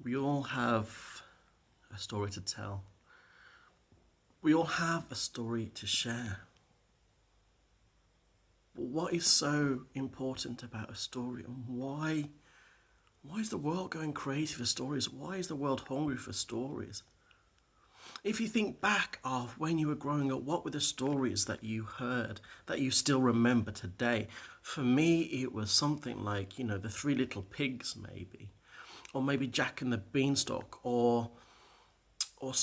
We all have a story to tell. We all have a story to share. But what is so important about a story, and why is the world going crazy for stories? Why is the world hungry for stories? If you think back of when you were growing up, what were the stories that you heard that you still remember today? For me, it was something like, the Three Little Pigs, maybe. Or maybe Jack and the Beanstalk, or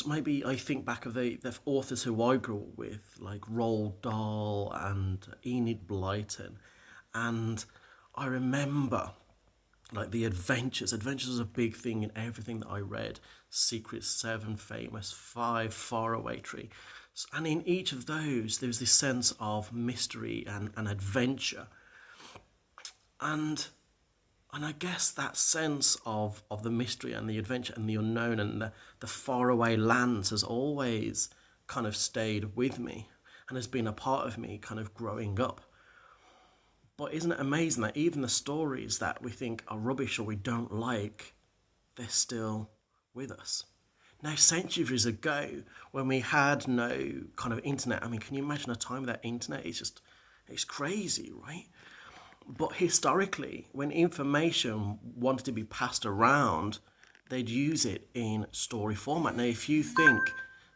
maybe I think back of the authors who I grew up with, like Roald Dahl and Enid Blyton, and I remember like the adventures. Adventures was a big thing in everything that I read. Secret Seven, Famous Five, Faraway Tree, and in each of those there was this sense of mystery and adventure, and and I guess that sense of the mystery and the adventure and the unknown and the faraway lands has always kind of stayed with me and has been a part of me kind of growing up. But isn't it amazing that even the stories that we think are rubbish or we don't like, they're still with us? Now, centuries ago, when we had no kind of internet, I mean, can you imagine a time without internet? It's crazy, right? But historically, when information wanted to be passed around, they'd use it in story format. Now, if you think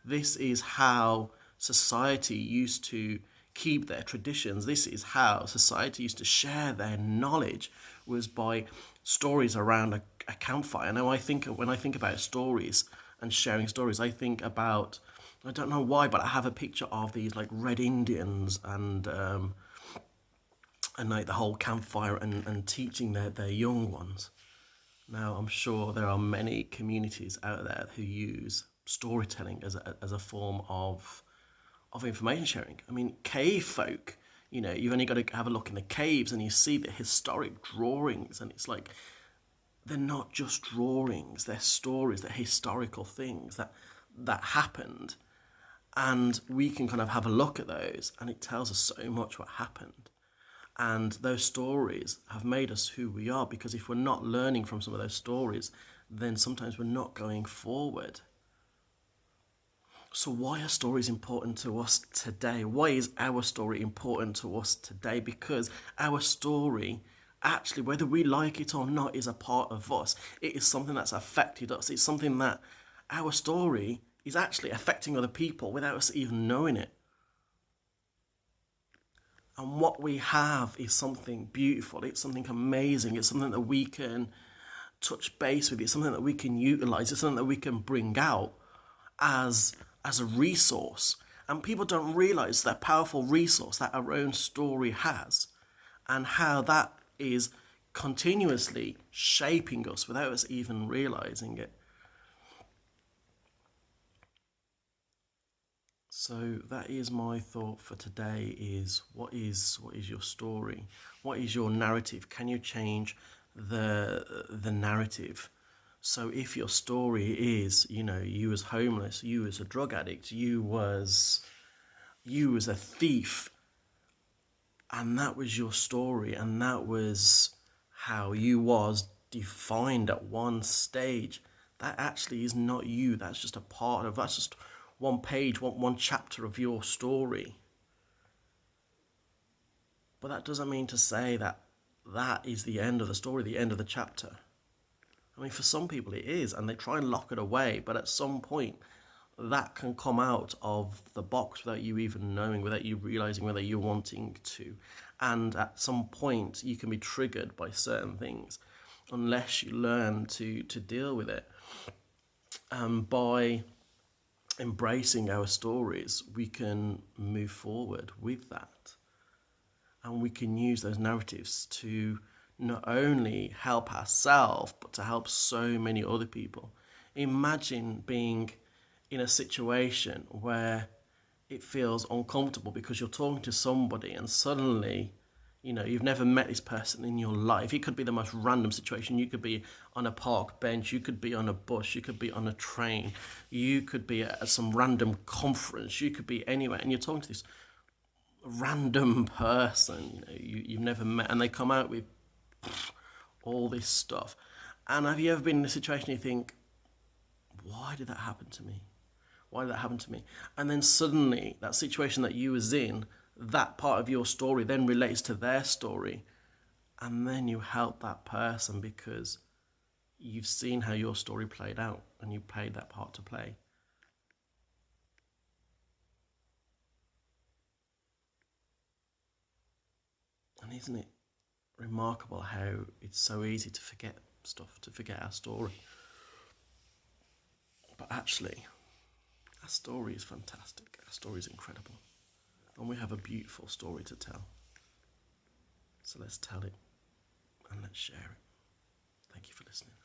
this is how society used to keep their traditions, this is how society used to share their knowledge, was by stories around a campfire. Now, when I think about stories and sharing stories, I think about, I don't know why, but I have a picture of these like Red Indians and like the whole campfire and teaching their young ones. Now, I'm sure there are many communities out there who use storytelling as a form of information sharing. I mean, cave folk, you've only got to have a look in the caves and you see the historic drawings, and it's like they're not just drawings, they're stories, they're historical things that happened. And we can kind of have a look at those, and it tells us so much what happened. And those stories have made us who we are, because if we're not learning from some of those stories, then sometimes we're not going forward. So, why are stories important to us today? Why is our story important to us today? Because our story, actually, whether we like it or not, is a part of us. It is something that's affected us. It's something that our story is actually affecting other people without us even knowing it. And what we have is something beautiful, it's something amazing, it's something that we can touch base with, it's something that we can utilize, it's something that we can bring out as as a resource. And people don't realize that powerful resource that our own story has, and how that is continuously shaping us without us even realizing it. So that is my thought for today, is what is your story? What is your narrative? Can you change the narrative? So if your story is, you was homeless, you was a drug addict, you was a thief, and that was your story, and that was how you was defined at one stage, that actually is not you. That's just a part of, that's just one page, one chapter of your story. But that doesn't mean to say that that is the end of the story, the end of the chapter. I mean, for some people it is, and they try and lock it away, but at some point that can come out of the box without you even knowing, without you realizing, whether you're wanting to. And at some point you can be triggered by certain things unless you learn to deal with it. By embracing our stories, we can move forward with that. And we can use those narratives to not only help ourselves, but to help so many other people. Imagine being in a situation where it feels uncomfortable because you're talking to somebody and suddenly, you've never met this person in your life. It could be the most random situation. You could be on a park bench, you could be on a bus, you could be on a train, you could be at some random conference, you could be anywhere, and you're talking to this random person you've never met, and they come out with all this stuff, And have you ever been in a situation you think, why did that happen to me? Why did that happen to me? And then suddenly, that situation that you was in, that part of your story then relates to their story. And then you help that person because you've seen how your story played out and you played that part to play. And isn't it remarkable how it's so easy to forget stuff, to forget our story? But actually, our story is fantastic. Our story is incredible. And we have a beautiful story to tell. So let's tell it and let's share it. Thank you for listening.